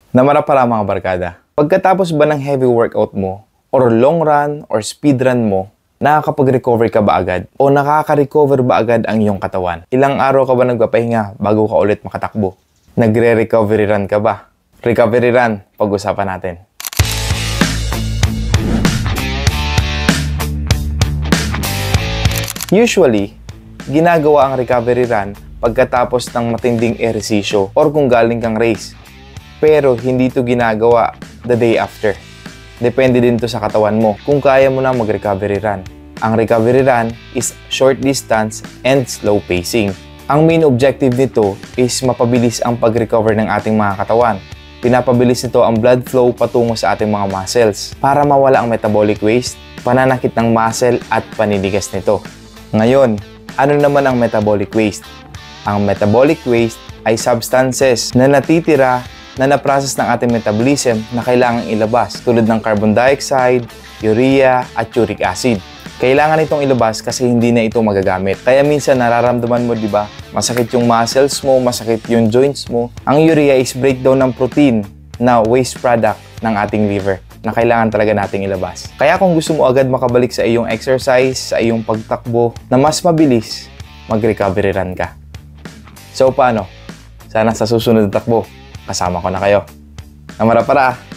Namara para mga barkada. Pagkatapos ba ng heavy workout mo, or long run, or speed run mo, nakakapag-recover ka ba agad? O nakaka-recover ba agad ang iyong katawan? Ilang araw ka ba nagpapahinga bago ka ulit makatakbo? Nagre-recovery run ka ba? Recovery run, pag-usapan natin. Usually, ginagawa ang recovery run pagkatapos ng matinding ehersisyo or kung galing kang race. Pero hindi ito ginagawa the day after. Depende din to sa katawan mo kung kaya mo na mag-recovery run. Ang recovery run is short distance and slow pacing. Ang main objective nito is mapabilis ang pag-recover ng ating mga katawan. Pinapabilis nito ang blood flow patungo sa ating mga muscles para mawala ang metabolic waste, pananakit ng muscle at paninigas nito. Ngayon, ano naman ang metabolic waste? Ang metabolic waste ay substances na natitira na na-process ng ating metabolism na kailangang ilabas tulad ng carbon dioxide, urea at uric acid. Kailangan itong ilabas kasi hindi na ito magagamit. Kaya minsan nararamdaman mo, di ba? Masakit yung muscles mo, masakit yung joints mo. Ang urea is breakdown ng protein na waste product ng ating liver na kailangan talaga nating ilabas. Kaya kung gusto mo agad makabalik sa iyong exercise, sa iyong pagtakbo na mas mabilis, mag-recovery run ka. So paano? Sana sa susunod na takbo, kasama ko na kayo. Namara para!